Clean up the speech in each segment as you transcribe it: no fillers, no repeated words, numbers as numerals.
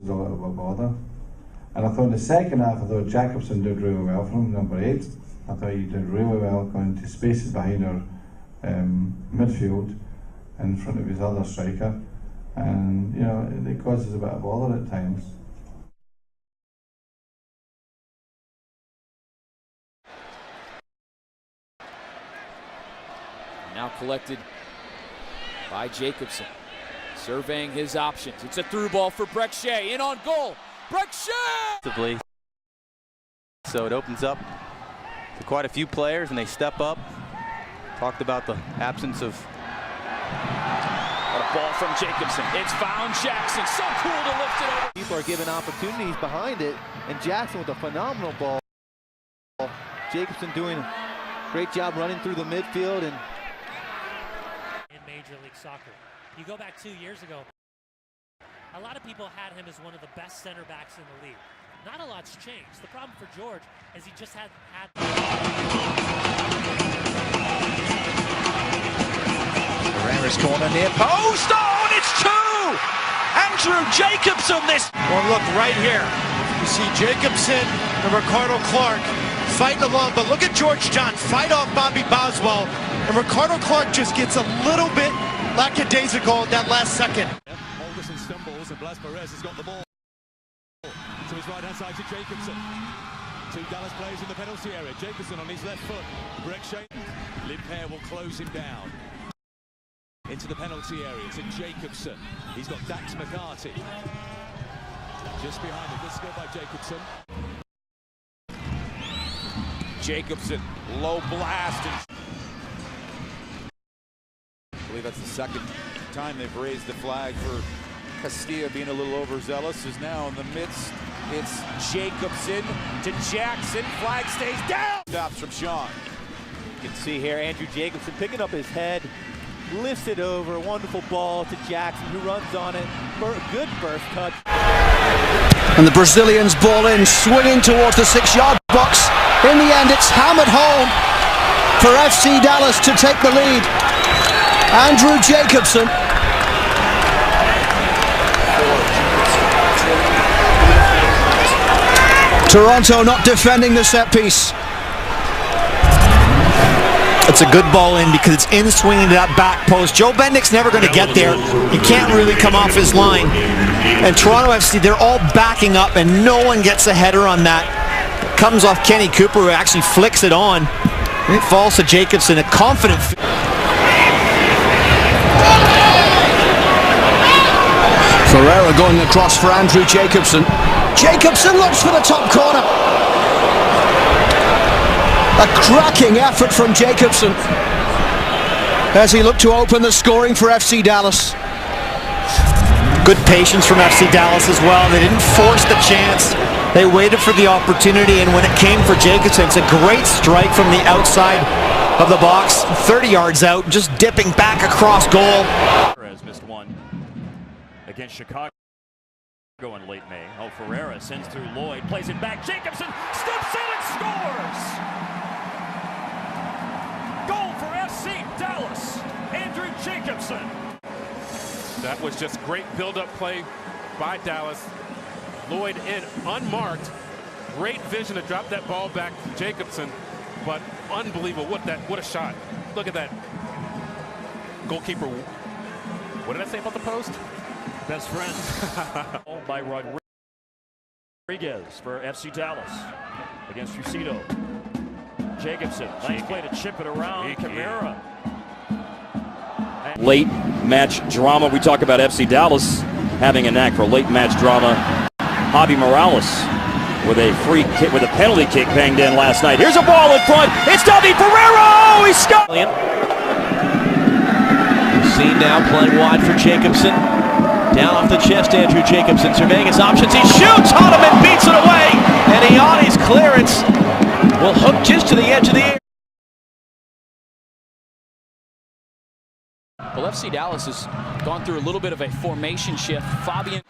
was a bit of a bother. And I thought the second half, I thought Jacobson did really well for him, number 8. I thought he did really well going to spaces behind our midfield in front of his other striker. And, you know, it causes a bit of bother at times. Now collected by Jacobson. Surveying his options. It's a through ball for Breckshea. In on goal. Breckshea! So it opens up to quite a few players, and they step up. Talked about the absence of... What a ball from Jacobson. It's found Jackson. So cool to lift it over. People are given opportunities behind it, and Jackson with a phenomenal ball. Jacobson doing a great job running through the midfield. And in Major League Soccer, you go back 2 years ago, a lot of people had him as one of the best center backs in the league. Not a lot's changed. The problem for George is he just had Herrera's corner near post. Oh, and it's 2! Andrew Jacobson, this. Well, look right here. You see Jacobson and Ricardo Clark fighting along, but look at George John fight off Bobby Boswell, and Ricardo Clark just gets a little bit lackadaisical at that last second. Alderson stumbles, and Blas Perez has got the ball. To his right-hand side to Jacobson. 2 Dallas players in the penalty area. Jacobson on his left foot. Breckshea. Limper will close him down. Into the penalty area to Jacobson. He's got Dax McCarty. Just behind him. Good skill by Jacobson. Jacobson, low blast. I believe that's the second time they've raised the flag for Castilla being a little overzealous. Is now in the midst. It's Jacobson to Jackson. Flag stays down. Stops from Sean. You can see here Andrew Jacobson picking up his head, lifts it over, wonderful ball to Jackson, who runs on it. Good burst touch. And the Brazilians ball in, swinging towards the 6-yard box. In the end, it's hammered home for FC Dallas to take the lead. Andrew Jacobson. Toronto not defending the set piece. It's a good ball in because it's in swinging to that back post. Joe Bendick's never going to get there. He can't really come off his line. And Toronto FC, they're all backing up and no one gets a header on that. It comes off Kenny Cooper, who actually flicks it on. It falls to Jacobson, a confident... Ferreira going across for Andrew Jacobson. Jacobson looks for the top corner. A cracking effort from Jacobson as he looked to open the scoring for FC Dallas. Good patience from FC Dallas as well. They didn't force the chance. They waited for the opportunity, and when it came for Jacobson, it's a great strike from the outside of the box, 30 yards out, just dipping back across goal. Has missed one against Chicago in late May. Oh, Ferreira sends through Lloyd, plays it back. Jacobson steps in and scores! Goal for FC Dallas, Andrew Jacobson. That was just great build-up play by Dallas. Lloyd in unmarked. Great vision to drop that ball back to Jacobson, but unbelievable. What a shot. Look at that. Goalkeeper. What did I say about the post? Best friend. By Rodriguez for FC Dallas against Fucito. Jacobson, nice play to chip it around. Camara. Late match drama. We talk about FC Dallas having a knack for late match drama. Javi Morales with a free kick, with a penalty kick banged in last night. Here's a ball in front. It's Davi Ferreira. He's scored. Seen now playing wide for Jacobson. Down off the chest, Andrew Jacobson surveying his options. He shoots on him and beats it away. And Iani's clearance will hook just to the edge of the air. Well, FC Dallas has gone through a little bit of a formation shift. Fabian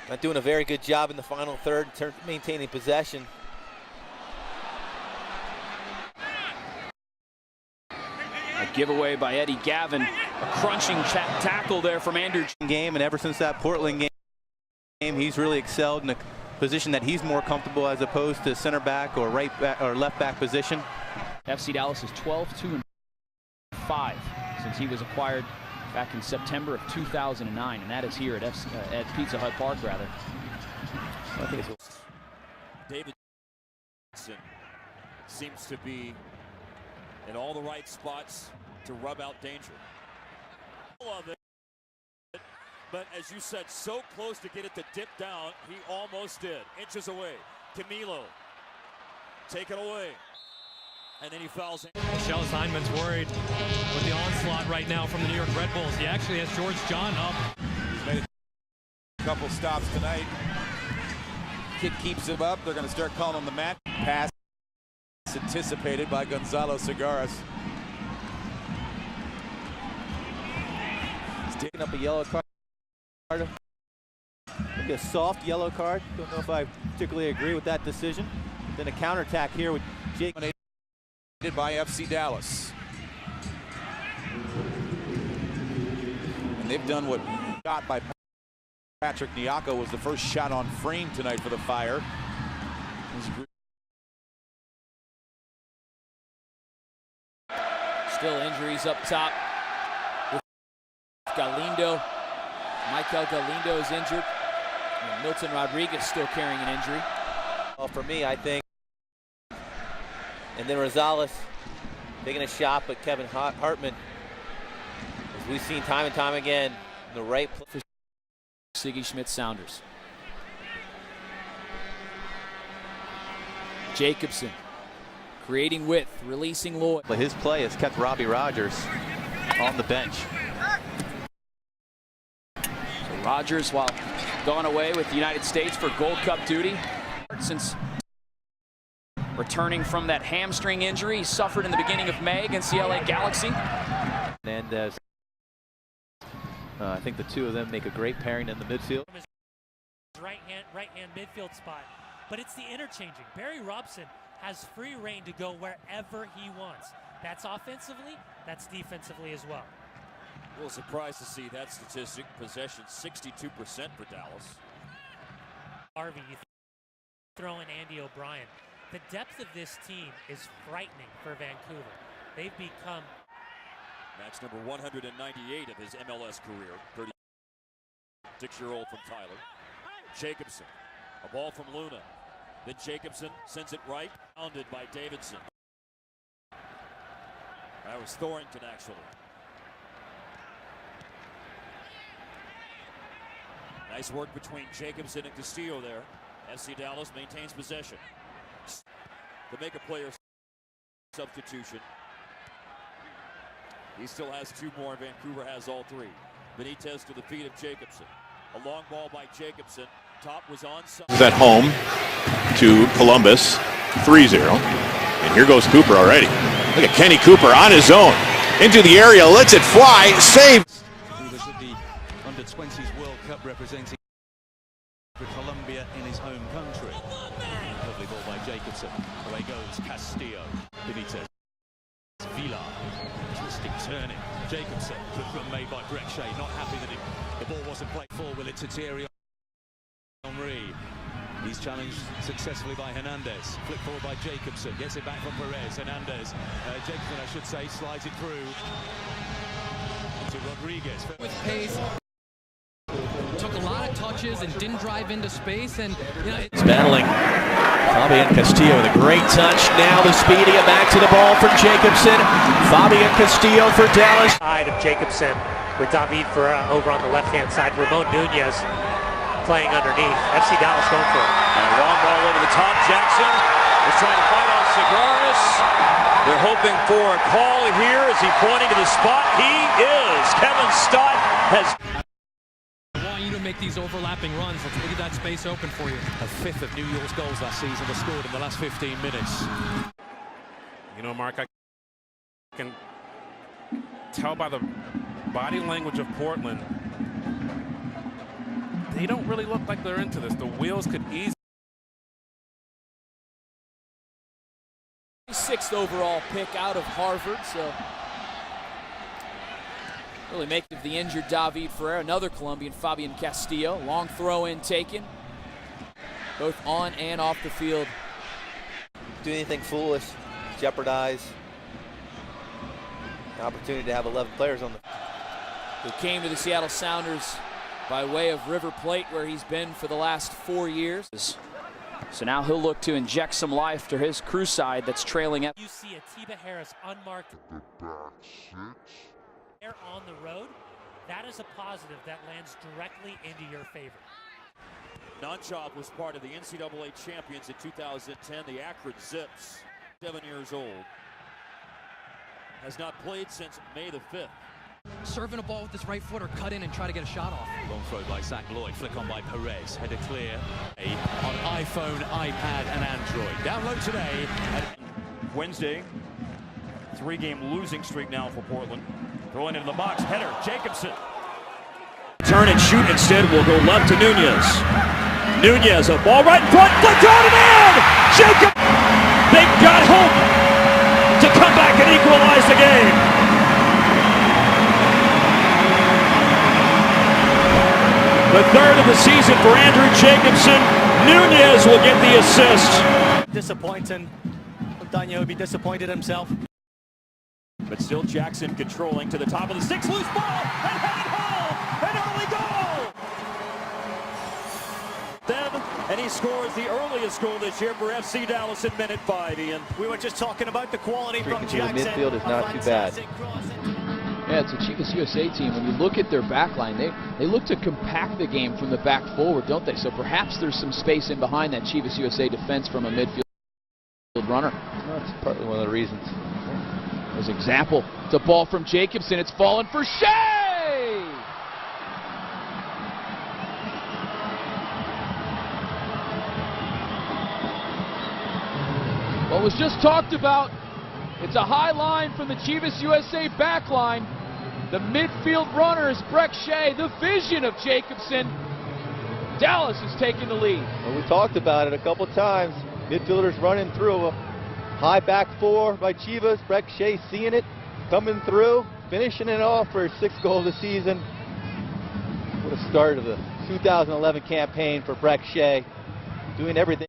not doing a very good job in the final third in terms of maintaining possession. A giveaway by Eddie Gavin. A crunching tackle there from Andrew. Game, and ever since that Portland game. He's really excelled in a position that he's more comfortable as opposed to center back or right back or left back position. FC Dallas is 12-2-5 since he was acquired back in September of 2009, and that is here at Pizza Hut Park, rather. I think it's Davidson seems to be in all the right spots to rub out danger. Love it. But as you said, so close to get it to dip down, he almost did. Inches away. Camilo, take it away. And then he fouls in. Michelle Steinman's worried with the onslaught right now from the New York Red Bulls. He actually has George John up. He's made a couple stops tonight. Kick keeps him up. They're going to start calling on the mat. Pass anticipated by Gonzalo Segares. He's taking up a yellow card. Maybe a soft yellow card. Don't know if I particularly agree with that decision. Then a counterattack here with Jake. By FC Dallas. And they've done what shot by Patrick Nyako was the first shot on frame tonight for the Fire. Still injuries up top. Galindo. Michael Galindo is injured. And Milton Rodriguez still carrying an injury. Well, for me, I think. And then Rosales taking a shot, but Kevin Hartman, as we've seen time and time again, in the right place. Siggy Schmidt-Sounders. Jacobson creating width, releasing Lloyd. But his play has kept Robbie Rogers on the bench. So Rogers, while gone away with the United States for Gold Cup duty, since returning from that hamstring injury he suffered in the beginning of May against the LA Galaxy. And I think the two of them make a great pairing in the midfield. Right hand midfield spot, but it's the interchanging. Barry Robson has free reign to go wherever he wants. That's offensively, that's defensively as well. A little surprised to see that statistic. Possession 62% for Dallas. Harvey, you throw in Andy O'Brien. The depth of this team is frightening for Vancouver. They've become match number 198 of his MLS career. 36-year-old from Tyler. Jacobson, a ball from Luna. Then Jacobson sends it right, pounded by Davidson. That was Thornton, actually. Nice work between Jacobson and Castillo there. FC Dallas maintains possession. To make a player substitution. He still has two more. Vancouver has all three. Benitez to the feet of Jacobson. A long ball by Jacobson. Top was onside. At home to Columbus, 3-0. And here goes Cooper already. Look at Kenny Cooper on his own. Into the area, lets it fly, save. He was at the Under-20s World Cup representing Colombia in his home country. Lovely ball by Jacobson. Away goes Castillo. Benitez. Vila. Twisting, turning. Jacobson. Good run made by Brek Shea. Not happy that the ball wasn't played forward. It's Thierry Henry. He's challenged successfully by Hernandez. Flick forward by Jacobson. Gets it back from Perez. Hernandez. Jacobson, I should say, slides it through to Rodriguez. With pace. Took a lot of touches and didn't drive into space, and you know, it's battling Fabian Castillo with a great touch. Now the speed to get back to the ball for Jacobson. Fabian Castillo for Dallas. Side of Jacobson with David Ferreira over on the left-hand side. Ramon Nunez playing underneath. FC Dallas going for it. And a long ball over the top. Jackson is trying to fight on Segares. They're hoping for a call here. Is he pointing to the spot? He is. Kevin Stott has. make these overlapping runs. Let's look at that space open for you. A fifth of New York's goals last season were scored in the last 15 minutes. You know, Mark, I can tell by the body language of Portland, they don't really look like they're into this. The wheels could easily. 6th overall pick out of Harvard, so Really make of the injured David Ferrer, another Colombian, Fabian Castillo. Long throw in taken, both on and off the field. Do anything foolish, jeopardize the opportunity to have 11 players on the. Who came to the Seattle Sounders by way of River Plate, where he's been for the last 4 years. So now he'll look to inject some life to his crew side that's trailing at. You see a Tiba Harris unmarked there on the road. That is a positive that lands directly into your favor. Nonchop was part of the NCAA champions in 2010, the Akron Zips. 7 years old. Has not played since May the 5th. Serving a ball with his right foot or cut in and try to get a shot off. Long throw by Zach Lloyd, flick on by Perez, header clear. On iPhone, iPad and Android. Download today. Wednesday, 3-game losing streak now for Portland. Throwing into the box, header, Jacobson. Turn and shoot instead will go left to Nunez. Nunez, a ball right in front, flicked on and in! Jacob! They've got hope to come back and equalize the game. The third of the season for Andrew Jacobson. Nunez will get the assist. Disappointing. Daniel would be disappointed himself. But still Jackson controlling to the top of the six, loose ball, and headed home, an early goal! Then, and he scores the earliest goal this year for FC Dallas in minute 5, Ian. We were just talking about the quality from Jackson. The midfield is not too bad. Yeah, it's a Chivas USA team. When you look at their back line, they look to compact the game from the back forward, don't they? So perhaps there's some space in behind that Chivas USA defense from a midfield runner. That's partly one of the reasons. As an example, it's a ball from Jacobson. It's fallen for Shea! What was just talked about, it's a high line from the Chivas USA back line. The midfield runner is Breck Shea, the vision of Jacobson. Dallas is taking the lead. Well, we talked about it a couple times. Midfielders running through. A high back four by Chivas. Breck Shea seeing it, coming through, finishing it off for his 6th goal of the season. What a start of the 2011 campaign for Breck Shea. Doing everything.